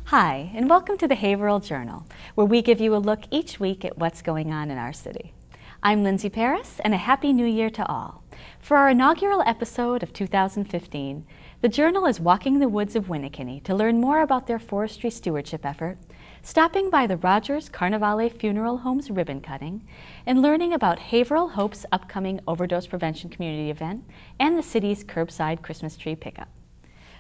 Hi, and welcome to the Haverhill Journal, where we give you a look each week at what's going on in our city. I'm Lindsay Paris, and a Happy New Year to all. For our inaugural episode of 2015, the Journal is walking the woods of Winnekenni to learn more about their forestry stewardship effort, stopping by the Rogers-Carnevale Funeral Home's ribbon cutting, and learning about Haverhill Hope's upcoming overdose prevention community event and the city's Curbside Christmas tree pickup.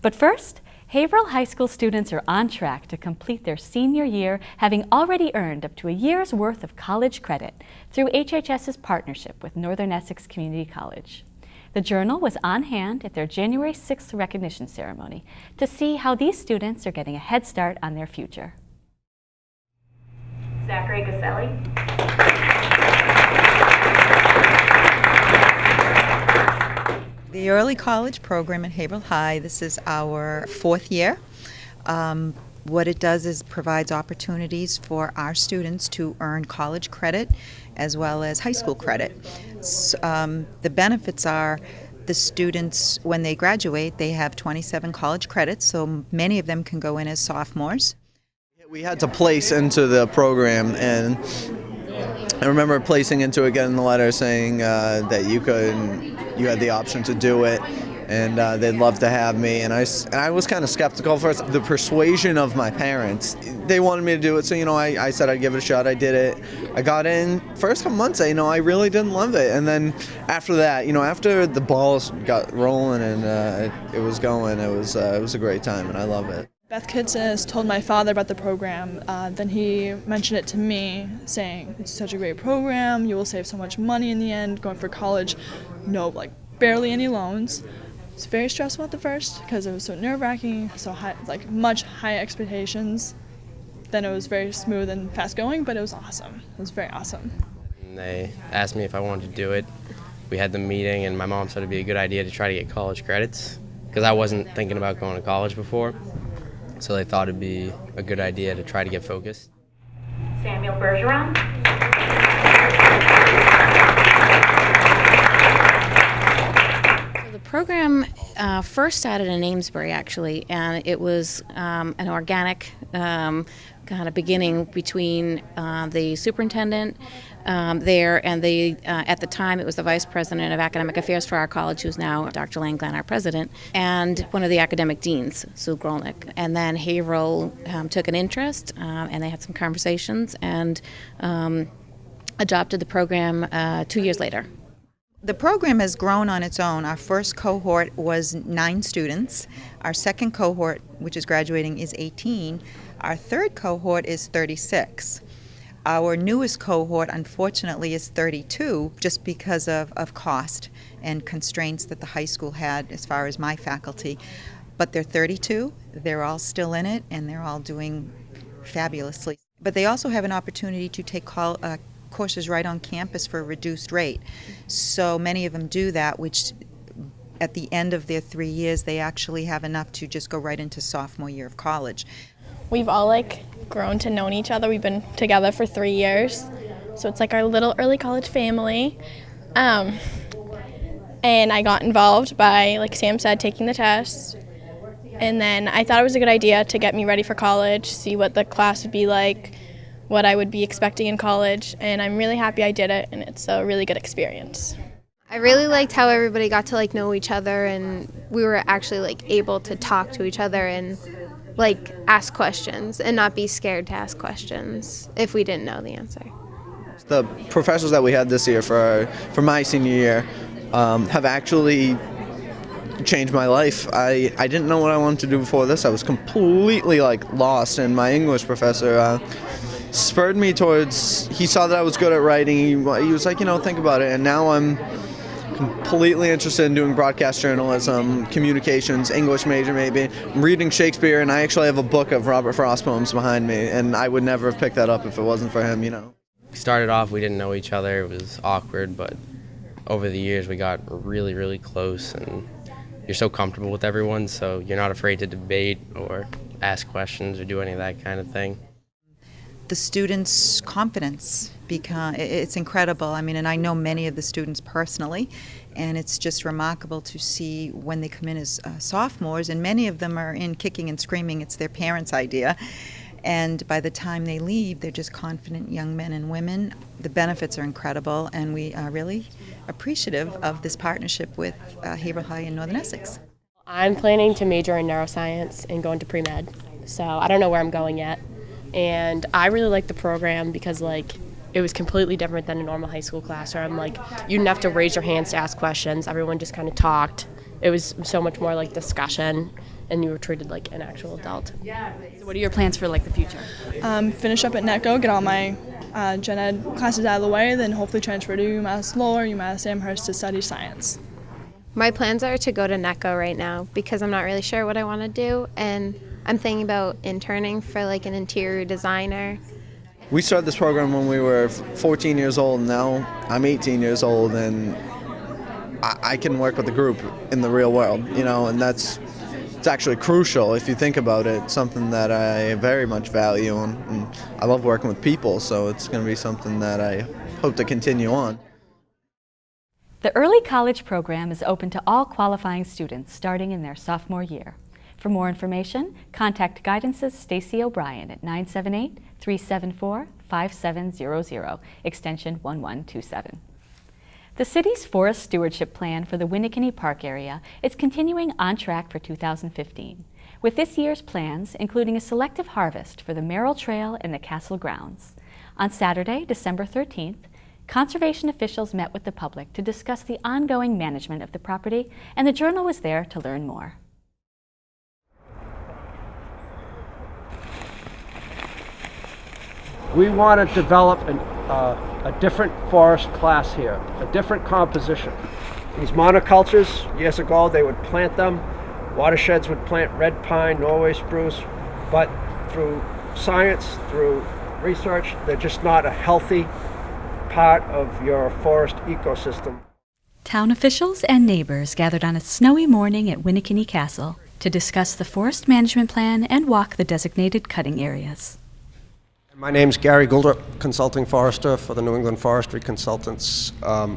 But first, Haverhill High School students are on track to complete their senior year, having already earned up to a year's worth of college credit through HHS's partnership with Northern Essex Community College. The Journal was on hand at their January 6th recognition ceremony to see how these students are getting a head start on their future. Zachary Gaselli. The early college program at Haverhill High, this is our fourth year. What it does is provides opportunities for our students to earn college credit as well as high school credit. The benefits are the students, when they graduate, they have 27 college credits, so many of them can go in as sophomores. We had to place into the program, and I remember placing into it, getting the letter saying that you had the option to do it, and they'd love to have me. And I was kind of skeptical first. The persuasion of my parents, they wanted me to do it, so I said I'd give it a shot. I did it. I got in. First couple months, I really didn't love it, and then after that, after the balls got rolling and it was going, it was a great time, and I love it. Beth Kitsis told my father about the program, then he mentioned it to me, saying, it's such a great program, you will save so much money in the end, going for college, barely any loans. It's very stressful at the first, because it was so nerve-wracking, so high, much high expectations. Then it was very smooth and fast-going, but it was awesome. It was very awesome. And they asked me if I wanted to do it. We had the meeting, and my mom said it'd be a good idea to try to get college credits, because I wasn't thinking about going to college before. So they thought it'd be a good idea to try to get focused. Samuel Bergeron. So the program first started in Amesbury, actually, and it was an organic kind of beginning between the superintendent there and at the time it was the vice president of academic affairs for our college, who's now Dr. Langland, our president, and one of the academic deans, Sue Grolnick. And then Haverhill took an interest, and they had some conversations and adopted the program 2 years later. The program has grown on its own. Our first cohort was 9 students. Our second cohort, which is graduating, is 18. Our third cohort is 36. Our newest cohort, unfortunately, is 32, just because of cost and constraints that the high school had as far as my faculty. But they're 32, they're all still in it, and they're all doing fabulously. But they also have an opportunity to take courses right on campus for a reduced rate. So many of them do that, which at the end of their 3 years, they actually have enough to just go right into sophomore year of college. We've all grown to know each other. We've been together for 3 years, so it's our little early college family. And I got involved by, like Sam said, taking the test. And then I thought it was a good idea to get me ready for college, see what the class would be like, what I would be expecting in college, and I'm really happy I did it, and it's a really good experience. I really liked how everybody got to know each other, and we were actually able to talk to each other and ask questions and not be scared to ask questions if we didn't know the answer. The professors that we had this year for my senior year have actually changed my life. I didn't know what I wanted to do before this. I was completely lost, and my English professor spurred me towards, he saw that I was good at writing. He was like, think about it, and now I'm completely interested in doing broadcast journalism, communications, English major maybe. I'm reading Shakespeare, and I actually have a book of Robert Frost poems behind me, and I would never have picked that up if it wasn't for him, We started off, we didn't know each other. It was awkward, but over the years we got really, really close, and you're so comfortable with everyone, so you're not afraid to debate or ask questions or do any of that kind of thing. The students confidence. It's incredible. I mean, and I know many of the students personally, and it's just remarkable to see when they come in as sophomores, and many of them are in kicking and screaming. It's their parents' idea. And by the time they leave, they're just confident young men and women. The benefits are incredible, and we are really appreciative of this partnership with Haverhill High in Northern Essex. I'm planning to major in neuroscience and go into pre-med, so I don't know where I'm going yet. And I really like the program because, like, it was completely different than a normal high school classroom. Like, you didn't have to raise your hands to ask questions. Everyone just kind of talked. It was so much more like discussion, and you were treated like an actual adult. So what are your plans for like the future? Finish up at NECC, get all my gen ed classes out of the way, then hopefully transfer to UMass Lowell or UMass Amherst to study science. My plans are to go to NECC right now because I'm not really sure what I want to do, and I'm thinking about interning for like an interior designer. We started this program when we were 14 years old. Now I'm 18 years old, and I can work with a group in the real world, and it's actually crucial if you think about it. It's something that I very much value, and I love working with people, so it's going to be something that I hope to continue on. The Early College program is open to all qualifying students starting in their sophomore year. For more information, contact Guidance's Stacey O'Brien at 978-374-5700, extension 1127. The city's forest stewardship plan for the Winnekenni Park area is continuing on track for 2015, with this year's plans including a selective harvest for the Merrill Trail and the castle grounds. On Saturday, December 13th, conservation officials met with the public to discuss the ongoing management of the property, and the Journal was there to learn more. We want to develop a different forest class here, a different composition. These monocultures, years ago, they would plant them. Watersheds would plant red pine, Norway spruce, but through science, through research, they're just not a healthy part of your forest ecosystem. Town officials and neighbors gathered on a snowy morning at Winnekenni Castle to discuss the forest management plan and walk the designated cutting areas. My name's Gary Goulder, consulting forester for the New England Forestry Consultants. I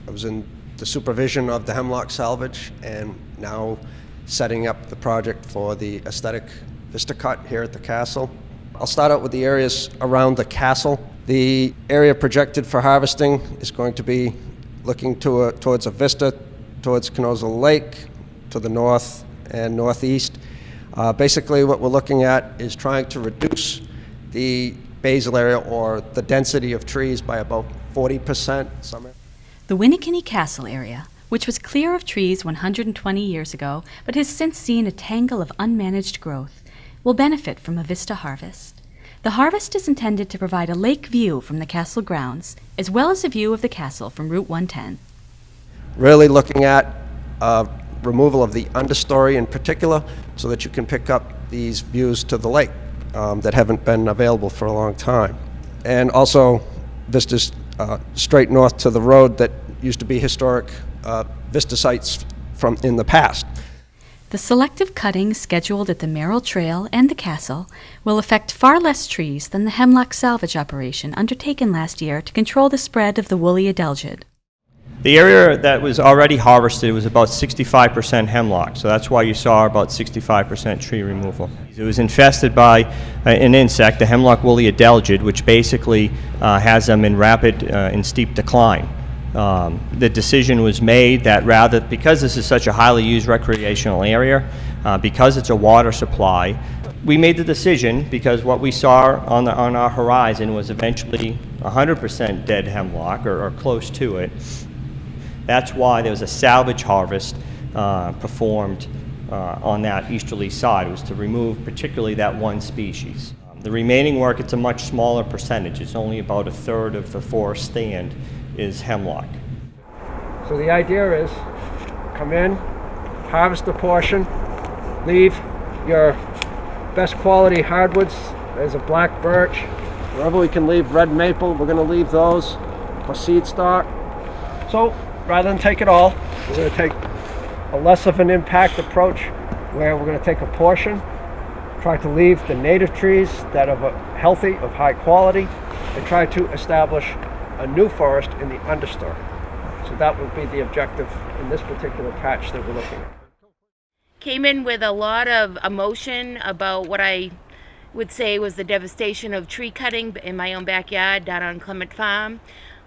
was in the supervision of the hemlock salvage and now setting up the project for the aesthetic vista cut here at the castle. I'll start out with the areas around the castle. The area projected for harvesting is going to be looking towards a vista towards Canosa Lake to the north and northeast. Basically what we're looking at is trying to reduce the basal area or the density of trees by about 40%. The Winnekenni Castle area, which was clear of trees 120 years ago but has since seen a tangle of unmanaged growth, will benefit from a vista harvest. The harvest is intended to provide a lake view from the castle grounds, as well as a view of the castle from Route 110. Really looking at removal of the understory in particular so that you can pick up these views to the lake that haven't been available for a long time. And also vistas straight north to the road that used to be historic vista sites from in the past. The selective cutting scheduled at the Merrill Trail and the castle will affect far less trees than the hemlock salvage operation undertaken last year to control the spread of the woolly adelgid. The area that was already harvested was about 65% hemlock, so that's why you saw about 65% tree removal. It was infested by an insect, the hemlock woolly adelgid, which basically has them in rapid and steep decline. The decision was made that because this is such a highly used recreational area, because it's a water supply, we made the decision because what we saw on our horizon was eventually 100% dead hemlock or close to it. That's why there was a salvage harvest performed on that easterly side. It was to remove particularly that one species. The remaining work, it's a much smaller percentage. It's only about a third of the forest stand is hemlock. So the idea is come in, harvest a portion, leave your best quality hardwoods. There's a black birch. Wherever we can leave red maple, we're going to leave those for seed stock. So rather than take it all, we're going to take a less of an impact approach where we're going to take a portion, try to leave the native trees that are healthy, of high quality, and try to establish a new forest in the understory. So that would be the objective in this particular patch that we're looking at. Came in with a lot of emotion about what I would say was the devastation of tree cutting in my own backyard down on Clement Farm.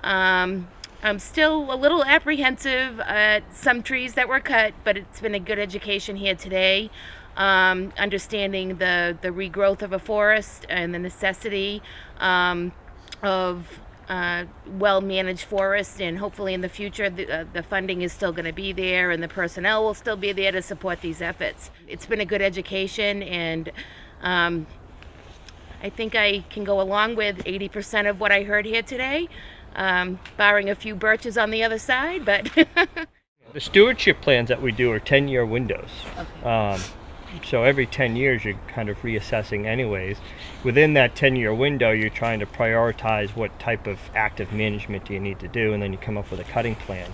I'm still a little apprehensive at some trees that were cut, but it's been a good education here today. Understanding the regrowth of a forest and the necessity of well-managed forest, and hopefully in the future the funding is still going to be there and the personnel will still be there to support these efforts. It's been a good education, and I think I can go along with 80% of what I heard here today, barring a few birches on the other side. But The stewardship plans that we do are 10-year windows. Okay. So every 10 years you're kind of reassessing anyways. Within that 10-year window, you're trying to prioritize what type of active management do you need to do, and then you come up with a cutting plan.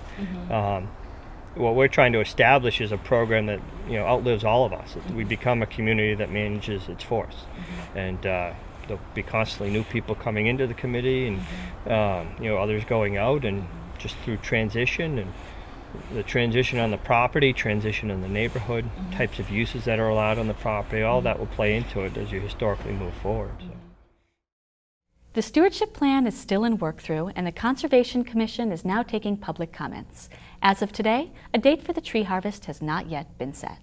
What we're trying to establish is a program that outlives all of us. We become a community that manages its forests, and there'll be constantly new people coming into the committee, and others going out, and just through transition and the transition on the property, transition in the neighborhood, types of uses that are allowed on the property, all that will play into it as you historically move forward. So. The stewardship plan is still in work through, and the Conservation Commission is now taking public comments. As of today, a date for the tree harvest has not yet been set.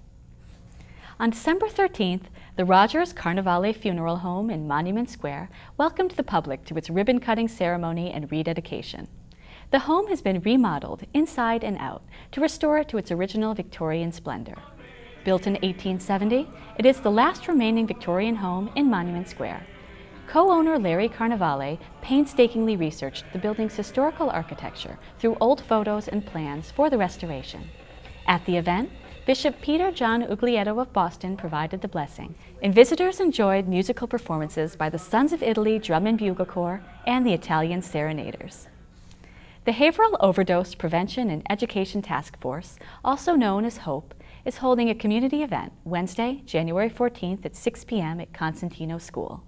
On December 13th, the Rogers-Carnevale Funeral Home in Monument Square welcomed the public to its ribbon-cutting ceremony and rededication. The home has been remodeled inside and out to restore it to its original Victorian splendor. Built in 1870, it is the last remaining Victorian home in Monument Square. Co-owner Larry Carnevale painstakingly researched the building's historical architecture through old photos and plans for the restoration. At the event, Bishop Peter John Uglietto of Boston provided the blessing, and visitors enjoyed musical performances by the Sons of Italy Drum and Bugle Corps and the Italian Serenaders. The Haverhill Overdose Prevention and Education Task Force, also known as HOPE, is holding a community event Wednesday, January 14th at 6 p.m. at Constantino School.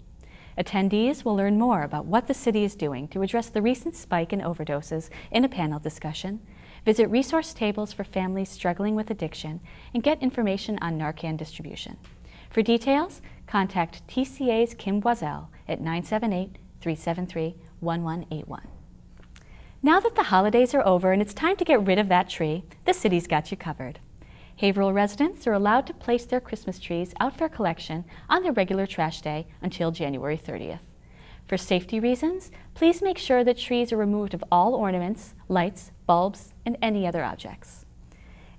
Attendees will learn more about what the city is doing to address the recent spike in overdoses in a panel discussion, visit resource tables for families struggling with addiction, and get information on Narcan distribution. For details, contact TCA's Kim Boiselle at 978-373-1181. Now that the holidays are over and it's time to get rid of that tree, the city's got you covered. Haverhill residents are allowed to place their Christmas trees out for collection on their regular trash day until January 30th. For safety reasons, please make sure that trees are removed of all ornaments, lights, bulbs, and any other objects.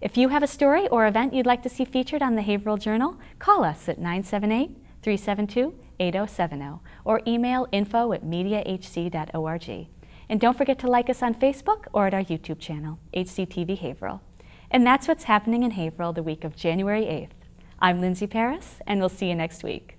If you have a story or event you'd like to see featured on the Haverhill Journal, call us at 978-372-8070 or email info@mediahc.org. And don't forget to like us on Facebook or at our YouTube channel, HCTV Haverhill. And that's what's happening in Haverhill the week of January 8th. I'm Lindsay Paris, and we'll see you next week.